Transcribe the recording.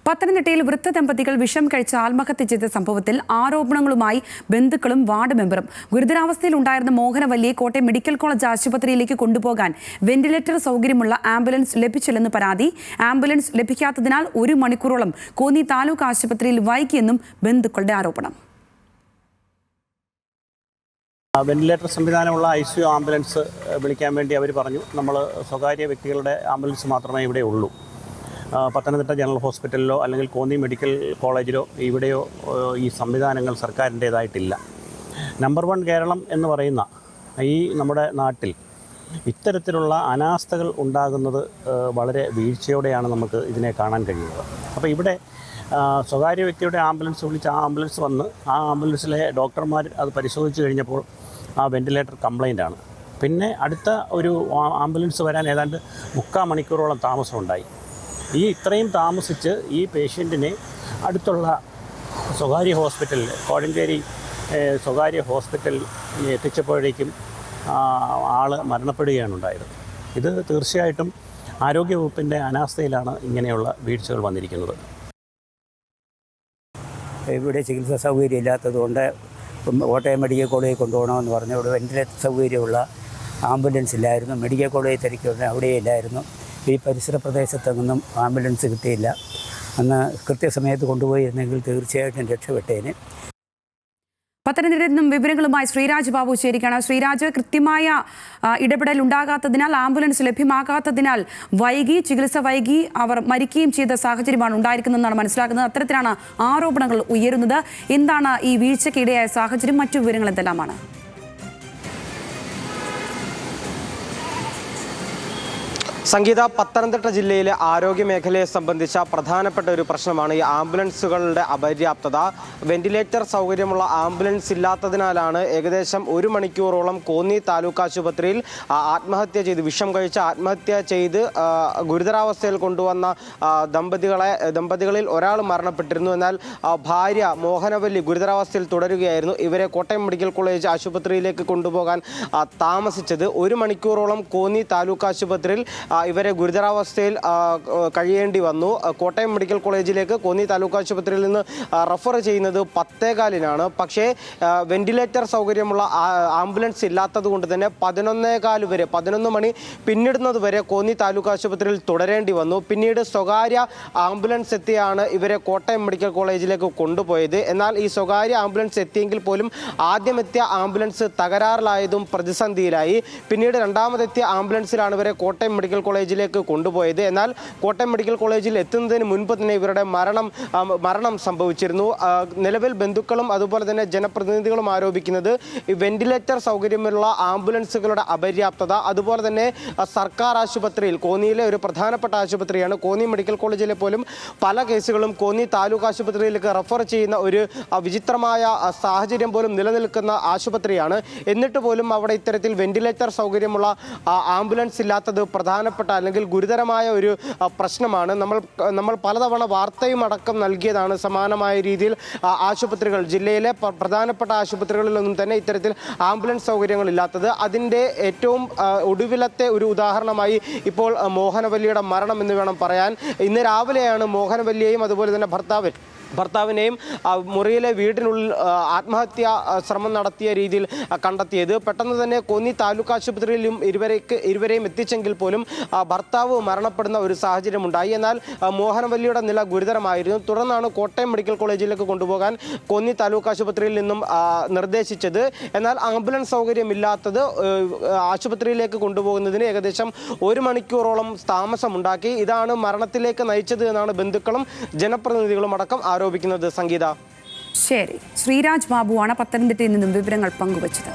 പത്തനംതിട്ടയിൽ വൃദ്ധ ദമ്പതികൾ വിഷം കഴിച്ച് ആത്മഹത്യ ചെയ്ത സംഭവത്തിൽ ആരോപണങ്ങളുമായി ബന്ധുക്കളും വാർഡ് മെമ്പറും. ഗുരുതരാവസ്ഥയിലുണ്ടായിരുന്ന മോഹനവല്ലിയെ കോട്ടയം മെഡിക്കൽ കോളേജ് ആശുപത്രിയിലേക്ക് കൊണ്ടുപോകാൻ വെന്റിലേറ്റർ സൗകര്യമുള്ള ആംബുലൻസ് ലഭിച്ചില്ലെന്ന് പരാതി. ആംബുലൻസ് ലഭിക്കാത്തതിനാൽ 1 മണിക്കൂറോളം കോന്നി താലൂക്ക് ആശുപത്രിയിൽ വൈകിയെന്നും ബന്ധുക്കളുടെ ആരോപണം. വെന്റിലേറ്റർ സംവിധാനമുള്ള ICU ആംബുലൻസ് വിളിക്കാൻ വേണ്ടി അവർ പറഞ്ഞു. നമ്മൾ സ്വകാര്യ വ്യക്തികളുടെ ആംബുലൻസ് മാത്രമേ ഇവിടെ ഉള്ളൂ. പത്തനംതിട്ട ജനറൽ ഹോസ്പിറ്റലിലോ അല്ലെങ്കിൽ കോന്നി മെഡിക്കൽ കോളേജിലോ ഇവിടെയോ ഈ സംവിധാനങ്ങൾ സർക്കാരിൻ്റേതായിട്ടില്ല. നമ്പർ 1 കേരളം എന്ന് പറയുന്ന ഈ നമ്മുടെ നാട്ടിൽ ഇത്തരത്തിലുള്ള അനാസ്ഥകൾ ഉണ്ടാകുന്നത് വളരെ വീഴ്ചയോടെയാണ് നമുക്ക് ഇതിനെ കാണാൻ കഴിയുന്നത്. അപ്പോൾ ഇവിടെ സ്വകാര്യ വ്യക്തിയുടെ ആംബുലൻസ് വിളിച്ച് ആ ആംബുലൻസ് വന്ന് ആ ആംബുലൻസിലെ ഡോക്ടർമാർ അത് പരിശോധിച്ച് കഴിഞ്ഞപ്പോൾ ആ വെന്റിലേറ്റർ കംപ്ലൈൻ്റ് ആണ്. പിന്നെ അടുത്ത ഒരു ആംബുലൻസ് വരാൻ ഏതാണ്ട് 3/4 മണിക്കൂറോളം താമസമുണ്ടായി. ഇത്രയും താമസിച്ച് ഈ പേഷ്യൻറ്റിനെ അടുത്തുള്ള സ്വകാര്യ ഹോസ്പിറ്റലിൽ കോഴഞ്ചേരി സ്വകാര്യ ഹോസ്പിറ്റലിൽ എത്തിച്ചപ്പോഴേക്കും ആൾ മരണപ്പെടുകയാണ് ഉണ്ടായത്. ഇത് തീർച്ചയായിട്ടും ആരോഗ്യവകുപ്പിൻ്റെ അനാസ്ഥയിലാണ് ഇങ്ങനെയുള്ള വീഴ്ചകൾ വന്നിരിക്കുന്നത്. ഇവിടെ ചികിത്സാ സൗകര്യം ഇല്ലാത്തതുകൊണ്ട് കോട്ടയം മെഡിക്കൽ കോളേജിൽ കൊണ്ടുപോകണമെന്ന് പറഞ്ഞു. ഇവിടെ വെന്റിലേറ്റർ സൗകര്യമുള്ള ആംബുലൻസ് ഇല്ലായിരുന്നു. മെഡിക്കൽ കോളേജിൽ തിരക്കിയുണ്ട്, അവിടെ ഇല്ലായിരുന്നു. ഈ പരിസര പ്രദേശത്തൊന്നും ആംബുലൻസ് കിട്ടിയില്ല. അന്ന് കൃത്യസമയത്ത് കൊണ്ടുപോയിരുന്നെങ്കിൽ തീർച്ചയായിട്ടും രക്ഷപ്പെട്ടേനെ. പത്തനംതിട്ടയിൽ നിന്നും വിവരങ്ങളുമായി ശ്രീരാജ് ബാബു ചേരുകയാണ്. ശ്രീരാജ്, കൃത്യമായ ഇടപെടൽ ഉണ്ടാകാത്തതിനാൽ, ആംബുലൻസ് ലഭ്യമാകാത്തതിനാൽ ചികിത്സ വൈകി അവർ മരിക്കുകയും ചെയ്ത സാഹചര്യമാണ് ഉണ്ടായിരിക്കുന്നതെന്നാണ് മനസ്സിലാക്കുന്നത്. അത്തരത്തിലാണ് ആരോപണങ്ങൾ ഉയരുന്നത്. എന്താണ് ഈ വീഴ്ചയ്ക്കിടയായ സാഹചര്യം? മറ്റു വിവരങ്ങൾ എന്തെല്ലാമാണ്? സംഗീത, പത്തനംതിട്ട ജില്ലയിലെ ആരോഗ്യ മേഖലയെ സംബന്ധിച്ച പ്രധാനപ്പെട്ട ഒരു പ്രശ്നമാണ് ഈ ആംബുലൻസുകളുടെ അപര്യാപ്തത. വെന്റിലേറ്റർ സൗകര്യമുള്ള ആംബുലൻസ് ഇല്ലാത്തതിനാലാണ് ഏകദേശം 1 മണിക്കൂറോളം കോന്നി താലൂക്ക് ആശുപത്രിയിൽ വിഷം കഴിച്ച് ആത്മഹത്യ ചെയ്ത് ഗുരുതരാവസ്ഥയിൽ കൊണ്ടുവന്ന ദമ്പതികളിൽ ഒരാൾ മരണപ്പെട്ടിരുന്നു. എന്നാൽ ഭാര്യ മോഹനവല്ലി ഗുരുതരാവസ്ഥയിൽ തുടരുകയായിരുന്നു. ഇവരെ കോട്ടയം മെഡിക്കൽ കോളേജ് ആശുപത്രിയിലേക്ക് കൊണ്ടുപോകാൻ താമസിച്ചത് 1 മണിക്കൂറോളം കോന്നി താലൂക്ക് ആശുപത്രിയിൽ ഇവരെ ഗുരുതരാവസ്ഥയിൽ കഴിയേണ്ടി വന്നു. കോട്ടയം മെഡിക്കൽ കോളേജിലേക്ക് കോന്നി താലൂക്ക് ആശുപത്രിയിൽ നിന്ന് റഫർ ചെയ്യുന്നത് 10:15-നാണ്. പക്ഷേ വെന്റിലേറ്റർ സൗകര്യമുള്ള ആംബുലൻസ് ഇല്ലാത്തത് കൊണ്ട് തന്നെ 11:15 വരെ 11 മണി പിന്നിടുന്നത് വരെ കോന്നി താലൂക്ക് ആശുപത്രിയിൽ തുടരേണ്ടി വന്നു. പിന്നീട് സ്വകാര്യ ആംബുലൻസ് എത്തിയാണ് ഇവരെ കോട്ടയം മെഡിക്കൽ കോളേജിലേക്ക് കൊണ്ടുപോയത്. എന്നാൽ ഈ സ്വകാര്യ ആംബുലൻസ് എത്തിയെങ്കിൽ പോലും ആദ്യം എത്തിയ ആംബുലൻസ് തകരാറിലായതും പ്രതിസന്ധിയിലായി. പിന്നീട് രണ്ടാമതെത്തിയ ആംബുലൻസിലാണ് ഇവരെ കോട്ടയം മെഡിക്കൽ കോളേജിലേക്ക് കൊണ്ടുപോയത്. എന്നാൽ കോട്ടയം മെഡിക്കൽ കോളേജിൽ എത്തുന്നതിന് മുൻപ് തന്നെ ഇവരുടെ മരണം സംഭവിച്ചിരുന്നു. നിലവിൽ ബന്ധുക്കളും അതുപോലെ തന്നെ ജനപ്രതിനിധികളും ആരോപിക്കുന്നത് ഈ വെന്റിലേറ്റർ സൗകര്യമുള്ള ആംബുലൻസുകളുടെ അപര്യാപ്തത, അതുപോലെ തന്നെ സർക്കാർ ആശുപത്രിയിൽ, കോന്നിയിലെ ഒരു പ്രധാനപ്പെട്ട ആശുപത്രിയാണ് കോന്നി മെഡിക്കൽ കോളേജിലെ പോലും പല കേസുകളും കോന്നി താലൂക്ക് ആശുപത്രിയിലേക്ക് റഫർ ചെയ്യുന്ന ഒരു വിചിത്രമായ സാഹചര്യം പോലും നിലനിൽക്കുന്ന ആശുപത്രിയാണ്. എന്നിട്ട് പോലും അവിടെ ഇത്തരത്തിൽ വെന്റിലേറ്റർ സൗകര്യമുള്ള ആംബുലൻസ് ഇല്ലാത്തത് പ്രധാനപ്പെട്ട അല്ലെങ്കിൽ ഗുരുതരമായ ഒരു പ്രശ്നമാണ്. നമ്മൾ പലതവണ വാർത്തയും അടക്കം നൽകിയതാണ്. സമാനമായ രീതിയിൽ ആശുപത്രികൾ, ജില്ലയിലെ പ്രധാനപ്പെട്ട ആശുപത്രികളിലൊന്നും തന്നെ ഇത്തരത്തിൽ ആംബുലൻസ് സൗകര്യങ്ങൾ ഇല്ലാത്തത്. അതിൻ്റെ ഏറ്റവും ഒടുവിലത്തെ ഒരു ഉദാഹരണമായി ഇപ്പോൾ മോഹനവല്ലിയുടെ മരണം എന്ന് വേണം പറയാൻ. ഇന്ന് രാവിലെയാണ് മോഹനവല്ലിയെയും അതുപോലെ തന്നെ ഭർത്താവിനെയും മുറിയിലെ വീടിനുള്ളിൽ ആത്മഹത്യാ ശ്രമം നടത്തിയ രീതിയിൽ കണ്ടെത്തിയത്. പെട്ടെന്ന് തന്നെ കോന്നി താലൂക്ക് ആശുപത്രിയിലും ഇരുവരെയും എത്തിച്ചെങ്കിൽ പോലും ഭർത്താവ് മരണപ്പെടുന്ന ഒരു സാഹചര്യം ഉണ്ടായി. എന്നാൽ മോഹനവല്ലിയുടെ നില ഗുരുതരമായിരുന്നു. തുടർന്നാണ് കോട്ടയം മെഡിക്കൽ കോളേജിലേക്ക് കൊണ്ടുപോകാൻ കോന്നി താലൂക്ക് ആശുപത്രിയിൽ നിന്നും നിർദ്ദേശിച്ചത്. എന്നാൽ ആംബുലൻസ് സൗകര്യമില്ലാത്തത് ആശുപത്രിയിലേക്ക് കൊണ്ടുപോകുന്നതിന് ഏകദേശം 1 മണിക്കൂറോളം താമസമുണ്ടാക്കി. ഇതാണ് മരണത്തിലേക്ക് നയിച്ചത് എന്നാണ് ബന്ധുക്കളും ജനപ്രതിനിധികളും അടക്കം ആരോപിക്കുന്നത്. സംഗീത. ശരി, ശ്രീരാജ് ബാബുവാണ് പത്തനംതിട്ടയിൽ നിന്നും വിവരങ്ങൾ പങ്കുവച്ചത്.